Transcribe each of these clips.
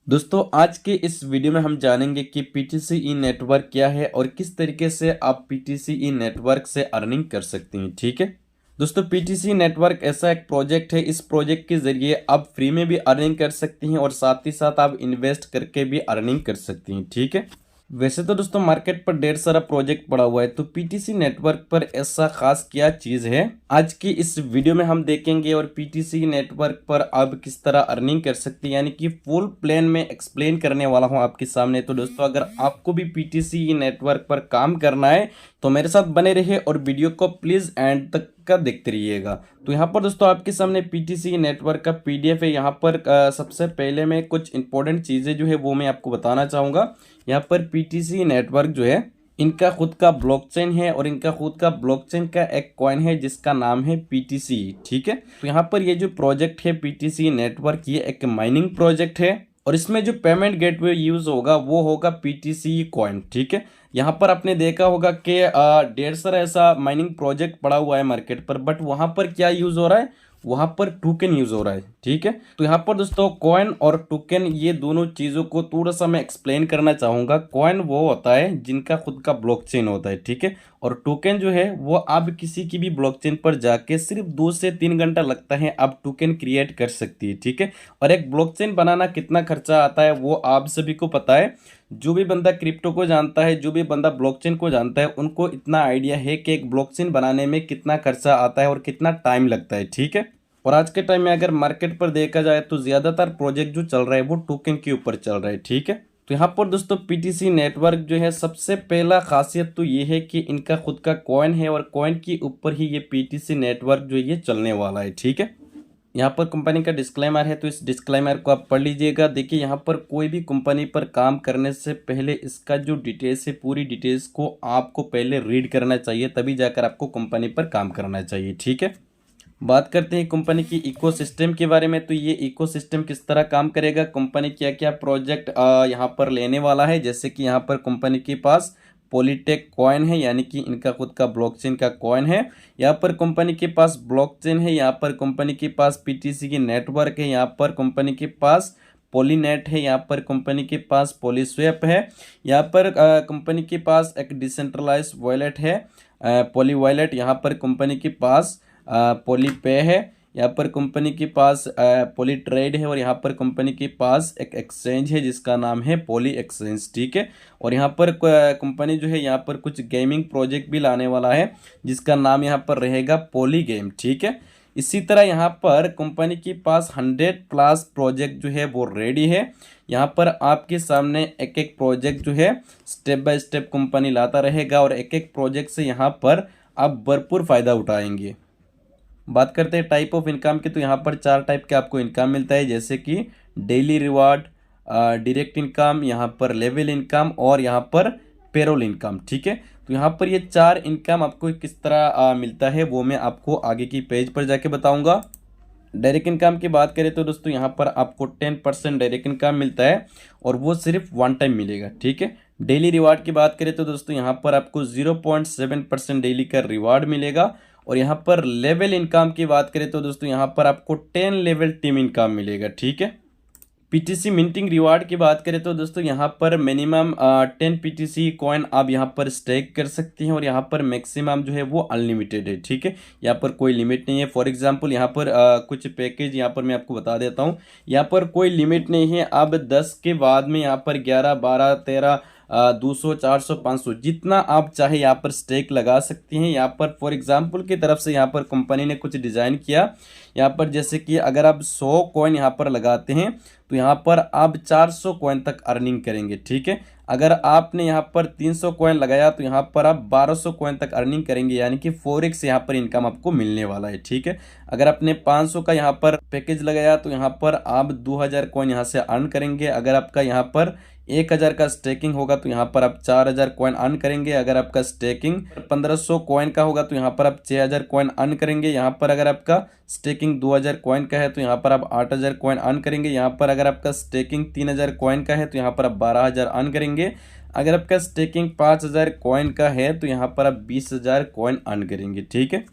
दोस्तों आज के इस वीडियो में हम जानेंगे कि पीटीसी नेटवर्क क्या है और किस तरीके से आप पीटीसी नेटवर्क से अर्निंग कर सकते हैं। ठीक है दोस्तों, पीटीसी नेटवर्क ऐसा एक प्रोजेक्ट है। इस प्रोजेक्ट के जरिए आप फ्री में भी अर्निंग कर सकते हैं और साथ ही साथ आप इन्वेस्ट करके भी अर्निंग कर सकते हैं। ठीक है, वैसे तो दोस्तों मार्केट पर ढेर सारा प्रोजेक्ट पड़ा हुआ है, तो पीटीसी नेटवर्क पर ऐसा खास क्या चीज है आज की इस वीडियो में हम देखेंगे। और पीटीसी नेटवर्क पर आप किस तरह अर्निंग कर सकते हैं, यानी कि फुल प्लान में एक्सप्लेन करने वाला हूं आपके सामने। तो दोस्तों अगर आपको भी पीटीसी नेटवर्क पर काम करना है तो मेरे साथ बने रहिए और वीडियो को प्लीज एंड तक का देखते रहिएगा। तो यहाँ पर दोस्तों आपके सामने पीटीसी नेटवर्क का पीडीएफ है। यहाँ पर सबसे पहले मैं कुछ इंपॉर्टेंट चीजें जो है वो मैं आपको बताना चाहूंगा। यहाँ पर पीटीसी नेटवर्क जो है इनका खुद का ब्लॉकचेन है और इनका खुद का ब्लॉकचेन का एक कॉइन है जिसका नाम है पीटीसी। ठीक है, तो यहाँ पर ये जो प्रोजेक्ट है पीटीसी नेटवर्क, ये एक माइनिंग प्रोजेक्ट है और इसमें जो पेमेंट गेटवे यूज होगा वो होगा पीटीसी कॉइन। ठीक है, यहाँ पर आपने देखा होगा कि ढेर सारा ऐसा माइनिंग प्रोजेक्ट पड़ा हुआ है मार्केट पर, बट वहां पर क्या यूज हो रहा है, वहां पर टोकन यूज हो रहा है। ठीक है, तो यहाँ पर दोस्तों कॉइन और टोकन ये दोनों चीजों को थोड़ा सा मैं एक्सप्लेन करना चाहूंगा। कॉइन वो होता है जिनका खुद का ब्लॉकचेन होता है, ठीक है, और टोकन जो है वो आप किसी की भी ब्लॉकचेन पर जाके सिर्फ 2 से 3 घंटा लगता है, आप टोकन क्रिएट कर सकती है। ठीक है, और एक ब्लॉकचेन बनाना कितना खर्चा आता है वो आप सभी को पता है। जो भी बंदा क्रिप्टो को जानता है, जो भी बंदा ब्लॉकचेन को जानता है, उनको इतना आइडिया है कि एक ब्लॉकचेन बनाने में कितना खर्चा आता है और कितना टाइम लगता है। ठीक है, और आज के टाइम में अगर मार्केट पर देखा जाए तो ज्यादातर प्रोजेक्ट जो चल रहा है वो टोकन के ऊपर चल रहा है। ठीक है, तो यहाँ पर दोस्तों पीटीसी नेटवर्क जो है सबसे पहला खासियत तो ये है कि इनका खुद का कॉइन है और कॉइन के ऊपर ही ये पीटीसी नेटवर्क जो है ये चलने वाला है। ठीक है, यहाँ पर कंपनी का डिस्क्लेमर है, तो इस डिस्क्लेमर को आप पढ़ लीजिएगा। देखिए यहाँ पर कोई भी कंपनी पर काम करने से पहले इसका जो डिटेल्स है पूरी डिटेल्स को आपको पहले रीड करना चाहिए, तभी जाकर आपको कंपनी पर काम करना चाहिए। ठीक है, बात करते हैं कंपनी की इकोसिस्टम के बारे में। तो ये इकोसिस्टम किस तरह काम करेगा, कंपनी क्या क्या प्रोजेक्ट यहाँ पर लेने वाला है। जैसे कि यहाँ पर कंपनी के पास पॉलीटेक कॉइन है, यानी कि इनका खुद का ब्लॉकचेन का कॉइन है। यहाँ पर कंपनी के पास ब्लॉकचेन है, यहाँ पर कंपनी के पास पीटीसी की नेटवर्क है, यहाँ पर कंपनी के पास पॉलीनेट है, यहाँ पर कंपनी के पास पॉलीस्वैप है, यहाँ पर कंपनी के पास एक डिसेंट्रलाइज वॉलेट है पॉली वॉलेट, यहाँ पर कंपनी के पास पॉलीपे है, यहाँ पर कंपनी के पास पॉली ट्रेड है और यहाँ पर कंपनी के पास एक एक्सचेंज है जिसका नाम है पॉली एक्सचेंज। ठीक है, और यहाँ पर कंपनी जो है यहाँ पर कुछ गेमिंग प्रोजेक्ट भी लाने वाला है जिसका नाम यहाँ पर रहेगा पॉली गेम। ठीक है, इसी तरह यहाँ पर कंपनी के पास 100+ प्रोजेक्ट जो है वो रेडी है। यहाँ पर आपके सामने एक एक प्रोजेक्ट जो है स्टेप बाय स्टेप कंपनी लाता रहेगा और एक एक प्रोजेक्ट से यहाँ पर आप भरपूर फायदा उठाएंगे। बात करते हैं टाइप ऑफ इनकम की, तो यहाँ पर 4 टाइप के आपको इनकम मिलता है, जैसे कि डेली रिवार्ड, डायरेक्ट इनकम, यहाँ पर लेवल इनकम और यहाँ पर पेरोल इनकम। ठीक है, तो यहाँ पर ये 4 इनकम आपको किस तरह मिलता है वो मैं आपको आगे की पेज पर जाके बताऊंगा। डायरेक्ट इनकम की बात करें तो दोस्तों यहाँ पर आपको 10% डायरेक्ट इनकम मिलता है और वो सिर्फ वन टाइम मिलेगा। ठीक है, डेली रिवार्ड की बात करें तो दोस्तों यहाँ पर आपको 0.7% डेली का रिवार्ड मिलेगा। और यहाँ पर लेवल इनकम की बात करें तो दोस्तों यहाँ पर आपको 10 लेवल टीम इनकम मिलेगा। ठीक है, पीटीसी मिंटिंग रिवार्ड की बात करें तो दोस्तों यहाँ पर मिनिमम 10 पीटीसी कॉइन आप यहाँ पर स्टेक कर सकते हैं और यहाँ पर मैक्सिमम जो है वो अनलिमिटेड है। ठीक है, यहाँ पर कोई लिमिट नहीं है। फॉर एग्जांपल यहाँ पर कुछ पैकेज यहाँ पर मैं आपको बता देता हूँ। यहाँ पर कोई लिमिट नहीं है, अब 10 के बाद में यहाँ पर 11, 12, 13, 200, 400, 500 जितना आप चाहे यहाँ पर स्टेक लगा सकते हैं। यहाँ पर फॉर एग्जांपल की तरफ से यहाँ पर कंपनी ने कुछ डिज़ाइन किया, यहाँ पर जैसे कि अगर आप 100 कॉइन यहाँ पर लगाते हैं तो यहाँ पर आप 400 कॉइन तक अर्निंग करेंगे। ठीक है, अगर आपने यहाँ पर 300 कॉइन लगाया तो यहाँ पर आप 1200 कॉइन तक अर्निंग करेंगे, यानी कि 4x यहाँ पर इनकम आपको मिलने वाला है। ठीक है, अगर आपने 500 का यहाँ पर पैकेज लगाया तो यहाँ पर आप 2000 कॉइन यहाँ से अर्न करेंगे। अगर आपका यहाँ पर 1000 का स्टेकिंग होगा तो यहाँ पर आप 4000 कॉइन अर्न करेंगे। अगर आपका स्टेकिंग 1500 कॉइन का होगा तो यहाँ पर आप 6000 कॉइन अर्न करेंगे। यहाँ पर अगर आपका स्टेकिंग 2000 कॉइन का है तो यहाँ पर आप 8000 कॉइन अर्न करेंगे। यहाँ पर अगर आपका स्टेकिंग 3000 कॉइन का है तो यहाँ पर आप 12000 अर्न करेंगे। अगर आपका स्टेकिंग 5000 कॉइन का है तो यहाँ पर आप 20000 कॉइन अर्न करेंगे। ठीक है,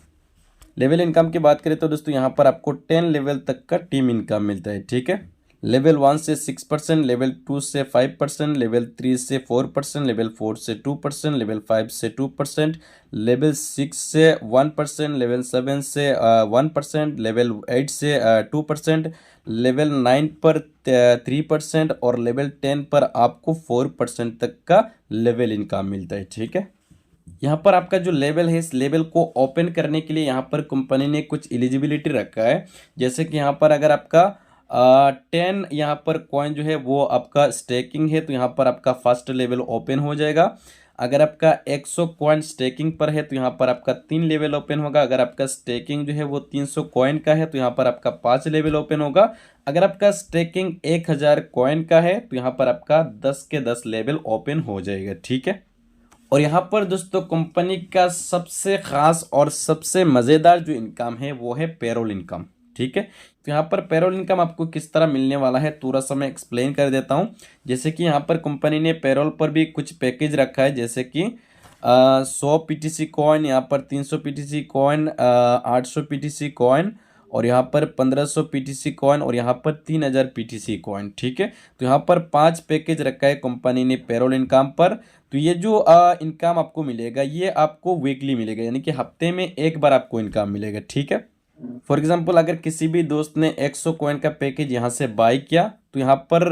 लेवल इनकम की बात करें तो दोस्तों यहाँ पर आपको 10 लेवल तक का टीम इनकम मिलता है। ठीक है, लेवल 1 से 6%, लेवल 2 से 5%, लेवल 3 से 4%, लेवल 4 से 2%, लेवल 5 से 2%, लेवल 6 से 1%, लेवल 7 से 1%, लेवल 8 से 2%, लेवल 9 पर 3% और लेवल 10 पर आपको 4% तक का लेवल इनकम मिलता है। ठीक है, यहाँ पर आपका जो लेवल है, इस लेवल को ओपन करने के लिए यहाँ पर कंपनी ने कुछ एलिजिबिलिटी रखा है। जैसे कि यहाँ पर अगर आपका 10 यहाँ पर कॉइन जो है वो आपका स्टेकिंग है, तो यहाँ पर आपका फर्स्ट लेवल ओपन हो जाएगा। अगर आपका 100 कॉइन स्टेकिंग पर है तो यहाँ पर आपका 3 लेवल ओपन होगा। अगर आपका स्टेकिंग जो है वो 300 कॉइन का है तो यहाँ पर आपका 5 लेवल ओपन होगा। अगर आपका स्टेकिंग 1000 कॉइन का है तो यहाँ पर आपका 10 के 10 लेवल ओपन हो जाएगा। ठीक है, और यहाँ पर दोस्तों कंपनी का सबसे खास और सबसे मज़ेदार जो इनकम है वो है पेरोल इनकम। ठीक है, तो यहाँ पर पेरोल इनकम आपको किस तरह मिलने वाला है थोड़ा सा मैं एक्सप्लेन कर देता हूँ। जैसे कि यहाँ पर कंपनी ने पेरोल पर भी कुछ पैकेज रखा है, जैसे कि 100 पीटीसी कॉइन, यहाँ पर 300 पीटीसी कॉइन, 800 पीटीसी कॉइन, और यहाँ पर 1500 पीटीसी कॉइन, और यहाँ पर 3000 पीटीसी कॉइन। ठीक है, तो यहाँ पर 5 पैकेज रखा है कंपनी ने पेरोल इनकम पर। तो ये जो इनकम आपको मिलेगा ये आपको वीकली मिलेगा, यानी कि हफ्ते में एक बार आपको इनकम मिलेगा। ठीक है, फॉर एग्जांपल अगर किसी भी दोस्त ने 100 कॉइन का पैकेज यहाँ से बाय किया तो यहाँ पर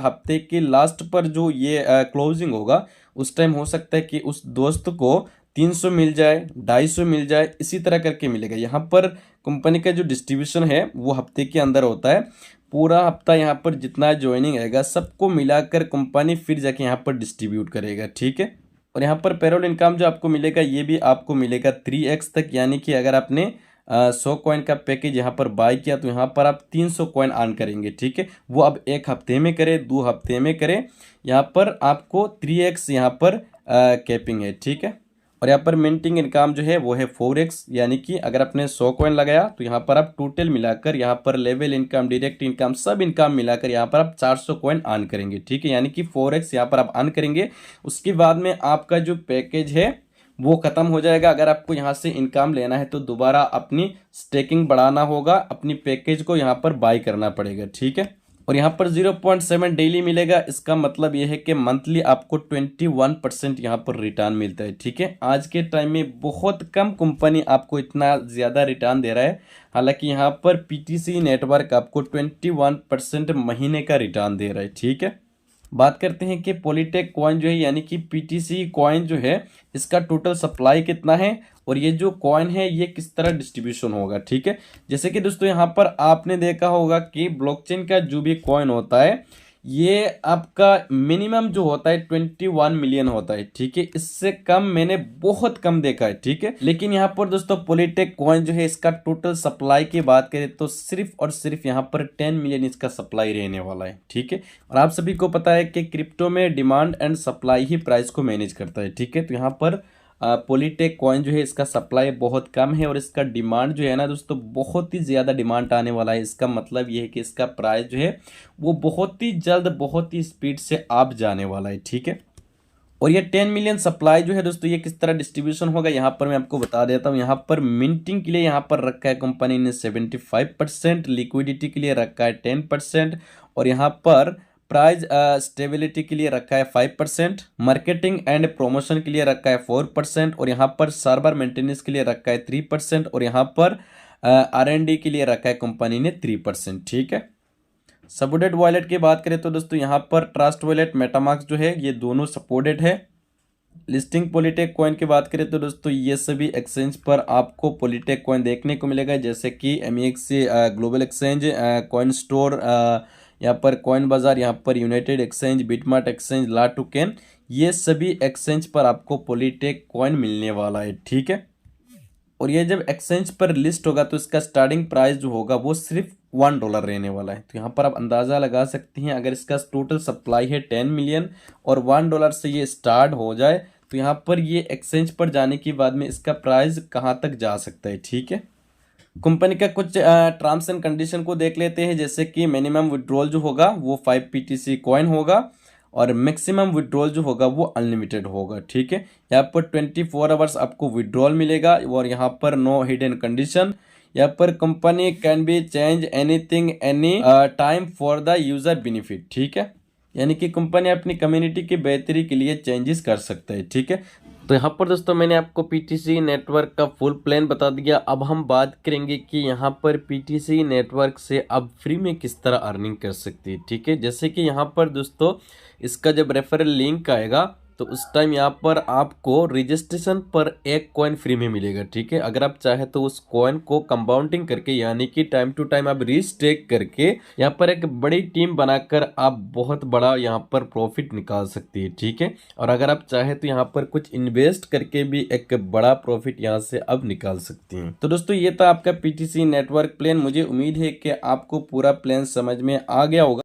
हफ्ते के लास्ट पर जो ये क्लोजिंग होगा उस टाइम हो सकता है कि उस दोस्त को 300 मिल जाए, 250 मिल जाए, इसी तरह करके मिलेगा। यहाँ पर कंपनी का जो डिस्ट्रीब्यूशन है वो हफ्ते के अंदर होता है। पूरा हफ्ता यहाँ पर जितना ज्वाइनिंग आएगा सबको मिलाकर कंपनी फिर जाके यहाँ पर डिस्ट्रीब्यूट करेगा। ठीक है, और यहाँ पर पेरोल इनकम जो आपको मिलेगा ये भी आपको मिलेगा 3x तक, यानी कि अगर आपने 100 कॉइन का पैकेज यहाँ पर बाय किया तो यहाँ पर आप 300 कॉइन अर्न करेंगे। ठीक है, वो अब 1 हफ्ते में करें, 2 हफ्ते में करें, यहाँ पर आपको 3x यहाँ पर कैपिंग है। ठीक है, और यहाँ पर मिंटिंग इनकम जो है वो है 4x, यानी कि अगर आपने 100 कॉइन लगाया तो यहाँ पर आप टोटल मिलाकर यहाँ पर लेवल इनकम, डायरेक्ट इनकम, सब इनकम मिलाकर यहाँ पर आप 400 कॉइन अर्न करेंगे। ठीक है, यानी कि 4x यहाँ पर आप अर्न करेंगे। उसके बाद में आपका जो पैकेज है वो ख़त्म हो जाएगा। अगर आपको यहाँ से इनकम लेना है तो दोबारा अपनी स्टेकिंग बढ़ाना होगा, अपनी पैकेज को यहाँ पर बाय करना पड़ेगा। ठीक है, और यहाँ पर 0.7 डेली मिलेगा। इसका मतलब यह है कि मंथली आपको 21% यहाँ पर रिटर्न मिलता है। ठीक है, आज के टाइम में बहुत कम कंपनी आपको इतना ज़्यादा रिटर्न दे रहा है। हालांकि यहाँ पर पीटीसी नेटवर्क आपको 21% महीने का रिटर्न दे रहा है। ठीक है, बात करते हैं कि पॉलीटेक कॉइन जो है यानी कि पीटीसी कॉइन जो है इसका टोटल सप्लाई कितना है और ये जो कॉइन है ये किस तरह डिस्ट्रीब्यूशन होगा। ठीक है, जैसे कि दोस्तों यहाँ पर आपने देखा होगा कि ब्लॉकचेन का जो भी कॉइन होता है ये आपका मिनिमम जो होता है 21 मिलियन होता है। ठीक है, इससे कम मैंने बहुत कम देखा है। ठीक है, लेकिन यहाँ पर दोस्तों पॉलीटेक कॉइन जो है इसका टोटल सप्लाई की बात करें तो सिर्फ और सिर्फ यहाँ पर 10 मिलियन इसका सप्लाई रहने वाला है। ठीक है, और आप सभी को पता है कि क्रिप्टो में demand and supply he price को मैनेज करता है। ठीक है, तो यहाँ पर पॉलीटेक कॉइन जो है इसका सप्लाई बहुत कम है और इसका डिमांड जो है ना दोस्तों बहुत ही ज़्यादा डिमांड आने वाला है। इसका मतलब ये है कि इसका प्राइस जो है वो बहुत ही जल्द, बहुत ही स्पीड से अप जाने वाला है। ठीक है, और ये 10 मिलियन सप्लाई जो है दोस्तों ये किस तरह डिस्ट्रीब्यूशन होगा यहाँ पर मैं आपको बता देता हूँ। यहाँ पर मिंटिंग के लिए यहाँ पर रखा है कंपनी ने 75%, लिक्विडिटी के लिए रखा है 10%, और यहाँ पर प्राइस स्टेबिलिटी के लिए रखा है 5%, मार्केटिंग एंड प्रमोशन के लिए रखा है 4%, और यहाँ पर सर्वर मेंटेनेंस के लिए रखा है 3%, और यहाँ पर R&D के लिए रखा है कंपनी ने 3%। ठीक है, सपोर्टेड वॉलेट की बात करें तो दोस्तों यहाँ पर ट्रस्ट वॉलेट, मेटामास्क जो है ये दोनों सपोर्टेड है। लिस्टिंग पॉलीटेक कॉइन की बात करें तो दोस्तों ये सभी एक्सचेंज पर आपको पॉलीटेक कॉइन देखने को मिलेगा, जैसे कि MEX global exchange, coin store, यहाँ पर कॉइन बाजार, यहाँ पर यूनाइटेड एक्सचेंज, बिटमार्ट एक्सचेंज, ला2कैन, ये सभी एक्सचेंज पर आपको पॉलीटेक कॉइन मिलने वाला है। ठीक है, और ये जब एक्सचेंज पर लिस्ट होगा तो इसका स्टार्टिंग प्राइस जो होगा वो सिर्फ $1 रहने वाला है। तो यहाँ पर आप अंदाज़ा लगा सकते हैं अगर इसका टोटल सप्लाई है 10 मिलियन और $1 से ये स्टार्ट हो जाए तो यहाँ पर ये एक्सचेंज पर जाने के बाद में इसका प्राइस कहाँ तक जा सकता है। ठीक है, कंपनी का कुछ टर्म्स एंड कंडीशन को देख लेते हैं, जैसे कि मिनिमम विड्रॉल जो होगा वो 5 पीटीसी कॉइन होगा और मैक्सिमम विड्रॉल जो होगा वो अनलिमिटेड होगा। ठीक है, यहाँ पर 24 आवर्स आपको विड्रॉल मिलेगा और यहाँ पर नो हिडन कंडीशन, यहाँ पर company can be change anything any time for the user benefit, ठीक है। यानी कि कंपनी अपनी कम्युनिटी की बेहतरी के लिए चेंजेस कर सकता है, ठीक है। तो यहाँ पर दोस्तों मैंने आपको पीटीसी नेटवर्क का फुल प्लान बता दिया। अब हम बात करेंगे कि यहाँ पर पीटीसी नेटवर्क से आप फ्री में किस तरह अर्निंग कर सकती है, ठीक है। जैसे कि यहाँ पर दोस्तों इसका जब रेफरल लिंक आएगा तो उस टाइम यहाँ पर आपको रजिस्ट्रेशन पर 1 कॉइन फ्री में मिलेगा, ठीक है। अगर आप चाहे तो उस कॉइन को कंपाउंडिंग करके यानी कि टाइम टू टाइम आप रीस्टेक करके यहाँ पर एक बड़ी टीम बनाकर आप बहुत बड़ा यहाँ पर प्रॉफिट निकाल सकती है, ठीक है। और अगर आप चाहे तो यहाँ पर कुछ इन्वेस्ट करके भी एक बड़ा प्रॉफिट यहाँ से अब निकाल सकती हैं। तो दोस्तों ये था आपका पीटीसी नेटवर्क प्लान। मुझे उम्मीद है कि आपको पूरा प्लान समझ में आ गया होगा।